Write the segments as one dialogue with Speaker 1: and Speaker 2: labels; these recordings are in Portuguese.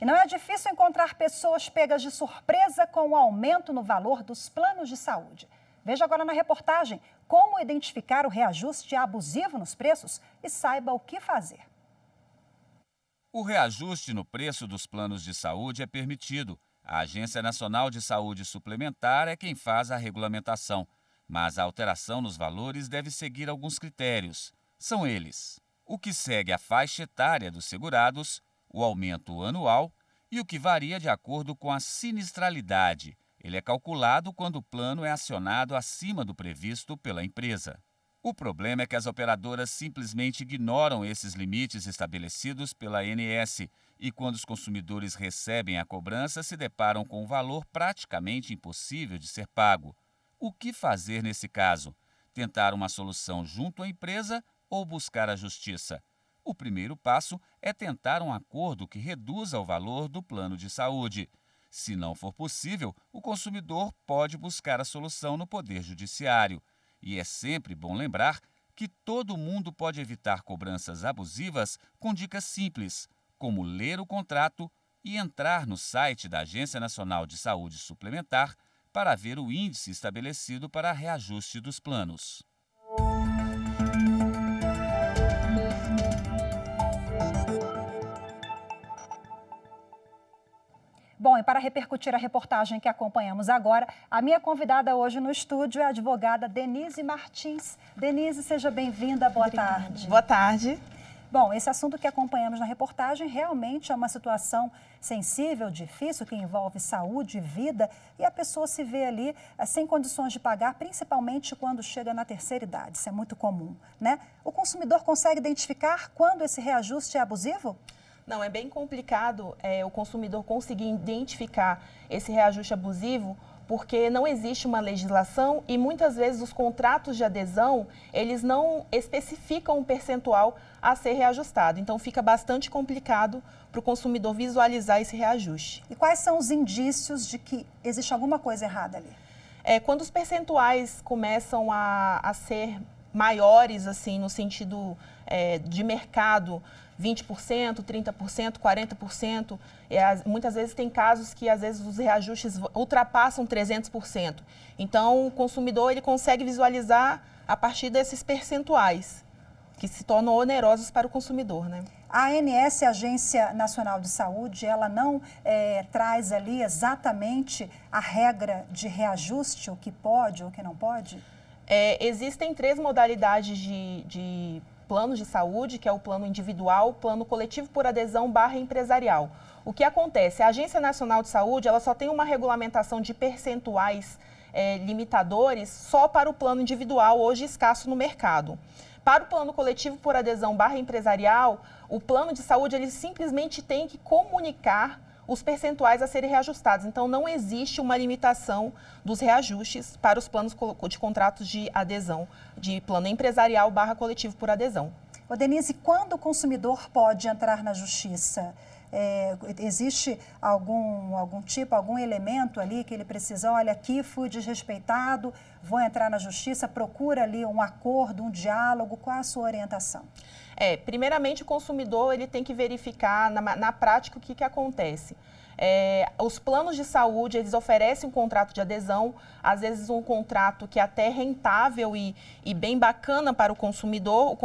Speaker 1: E não é difícil encontrar pessoas pegas de surpresa com o aumento no valor dos planos de saúde. Veja agora na reportagem como identificar o reajuste abusivo nos preços e saiba o que fazer.
Speaker 2: O reajuste no preço dos planos de saúde é permitido. A Agência Nacional de Saúde Suplementar é quem faz a regulamentação, mas a alteração nos valores deve seguir alguns critérios. São eles: o que segue a faixa etária dos segurados, o aumento anual e o que varia de acordo com a sinistralidade. Ele é calculado quando o plano é acionado acima do previsto pela empresa. O problema é que as operadoras simplesmente ignoram esses limites estabelecidos pela ANS e, quando os consumidores recebem a cobrança, se deparam com um valor praticamente impossível de ser pago. O que fazer nesse caso? Tentar uma solução junto à empresa ou buscar a justiça? O primeiro passo é tentar um acordo que reduza o valor do plano de saúde. Se não for possível, o consumidor pode buscar a solução no Poder Judiciário. E é sempre bom lembrar que todo mundo pode evitar cobranças abusivas com dicas simples, como ler o contrato e entrar no site da Agência Nacional de Saúde Suplementar para ver o índice estabelecido para reajuste dos planos.
Speaker 1: Bom, e para repercutir a reportagem que acompanhamos agora, a minha convidada hoje no estúdio é a advogada Denise Martins. Denise, seja bem-vinda, boa tarde.
Speaker 3: Boa tarde.
Speaker 1: Bom, esse assunto que acompanhamos na reportagem realmente é uma situação sensível, difícil, que envolve saúde e vida, e a pessoa se vê ali sem condições de pagar, principalmente quando chega na terceira idade. Isso é muito comum, né? O consumidor consegue identificar quando esse reajuste é abusivo?
Speaker 3: Não, é bem complicado o consumidor conseguir identificar esse reajuste abusivo, porque não existe uma legislação e muitas vezes os contratos de adesão, eles não especificam um percentual a ser reajustado. Então fica bastante complicado para o consumidor visualizar esse reajuste.
Speaker 1: E quais são os indícios de que existe alguma coisa errada ali?
Speaker 3: Quando os percentuais começam a ser maiores, assim, no sentido de mercado, 20%, 30%, 40%. Muitas vezes tem casos que, às vezes, os reajustes ultrapassam 300%. Então, o consumidor ele consegue visualizar a partir desses percentuais, que se tornam onerosos para o consumidor, né?
Speaker 1: A ANS, a Agência Nacional de Saúde, ela não traz ali exatamente a regra de reajuste, o que pode ou o que não pode?
Speaker 3: Existem 3 modalidades de planos de saúde, que é o plano individual, plano coletivo por adesão / empresarial. O que acontece? A Agência Nacional de Saúde, ela só tem uma regulamentação de percentuais limitadores só para o plano individual, hoje escasso no mercado. Para o plano coletivo por adesão / empresarial, o plano de saúde ele simplesmente tem que comunicar os percentuais a serem reajustados. Então, não existe uma limitação dos reajustes para os planos de contratos de adesão, de plano empresarial / coletivo por adesão.
Speaker 1: Ô Denise, quando o consumidor pode entrar na justiça? Existe algum elemento ali que ele precisa, olha, aqui fui desrespeitado, vou entrar na justiça, procura ali um acordo, um diálogo, qual a sua orientação?
Speaker 3: Primeiramente o consumidor ele tem que verificar na prática o que acontece. Os planos de saúde, eles oferecem um contrato de adesão, às vezes um contrato que é até rentável e bem bacana para o consumidor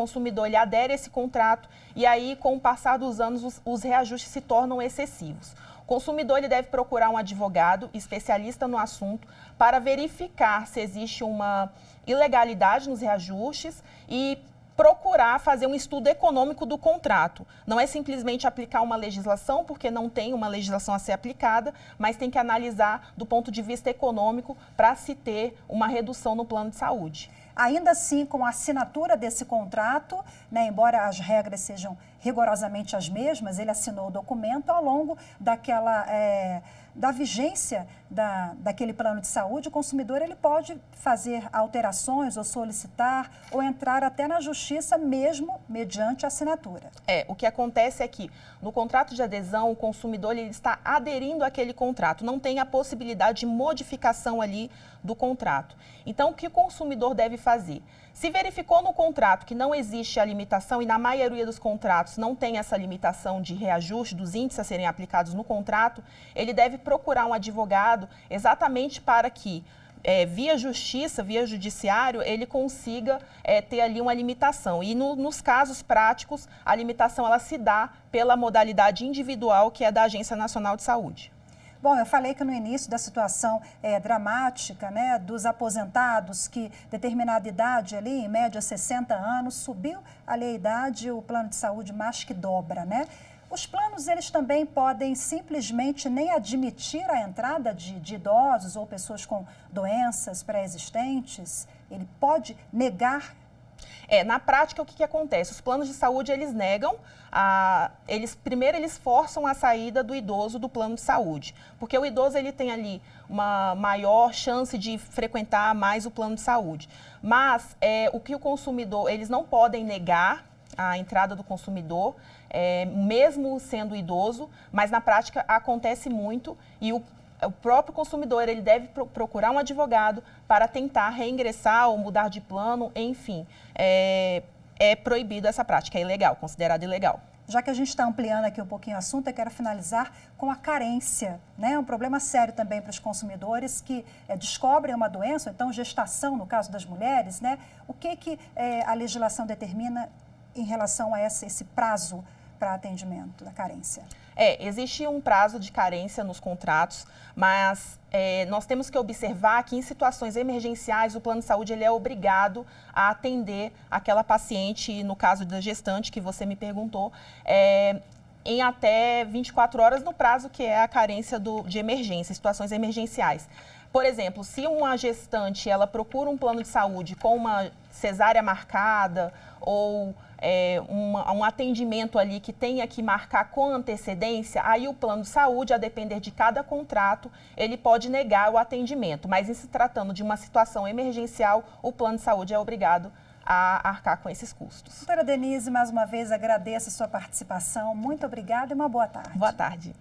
Speaker 3: ele adere a esse contrato e aí, com o passar dos anos, os reajustes se tornam excessivos. O consumidor ele deve procurar um advogado especialista no assunto para verificar se existe uma ilegalidade nos reajustes e procurar fazer um estudo econômico do contrato. Não é simplesmente aplicar uma legislação, porque não tem uma legislação a ser aplicada, mas tem que analisar do ponto de vista econômico para se ter uma redução no plano de saúde.
Speaker 1: Ainda assim, com a assinatura desse contrato, né, embora as regras sejam rigorosamente as mesmas, ele assinou o documento ao longo da vigência daquele plano de saúde, o consumidor ele pode fazer alterações ou solicitar ou entrar até na justiça mesmo mediante a assinatura.
Speaker 3: O que acontece é que no contrato de adesão o consumidor ele está aderindo àquele contrato, não tem a possibilidade de modificação ali do contrato. Então o que o consumidor deve fazer? Se verificou no contrato que não existe a limitação e na maioria dos contratos contratos não têm essa limitação de reajuste dos índices a serem aplicados no contrato, ele deve procurar um advogado exatamente para que, via justiça, via judiciário, ele consiga ter ali uma limitação. E nos casos práticos, a limitação ela se dá pela modalidade individual, que é da Agência Nacional de Saúde.
Speaker 1: Bom, eu falei que no início da situação dramática, né, dos aposentados que determinada idade ali, em média 60 anos, subiu ali a idade, o plano de saúde mais que dobra, né? Os planos, eles também podem simplesmente nem admitir a entrada de idosos ou pessoas com doenças pré-existentes? Ele pode negar?
Speaker 3: Na prática, o que acontece? Os planos de saúde, eles negam, primeiro eles forçam a saída do idoso do plano de saúde, porque o idoso ele tem ali uma maior chance de frequentar mais o plano de saúde. Mas o que o consumidor, eles não podem negar a entrada do consumidor, mesmo sendo idoso, mas na prática acontece muito e o próprio consumidor ele deve procurar um advogado para tentar reingressar ou mudar de plano, enfim. É proibido essa prática, é ilegal, considerado ilegal.
Speaker 1: Já que a gente está ampliando aqui um pouquinho o assunto, eu quero finalizar com a carência, né? Um problema sério também para os consumidores que descobrem uma doença, ou então gestação, no caso das mulheres, né? O que a legislação determina em relação a esse prazo para atendimento da carência?
Speaker 3: Existe um prazo de carência nos contratos, mas nós temos que observar que em situações emergenciais o plano de saúde ele é obrigado a atender aquela paciente, no caso da gestante que você me perguntou, em até 24 horas no prazo que é a carência de emergência, situações emergenciais. Por exemplo, se uma gestante ela procura um plano de saúde com uma cesárea marcada ou um atendimento ali que tenha que marcar com antecedência, aí o plano de saúde, a depender de cada contrato, ele pode negar o atendimento. Mas em se tratando de uma situação emergencial, o plano de saúde é obrigado a arcar com esses custos.
Speaker 1: Doutora Denise, mais uma vez agradeço a sua participação. Muito obrigada e uma boa tarde.
Speaker 3: Boa tarde.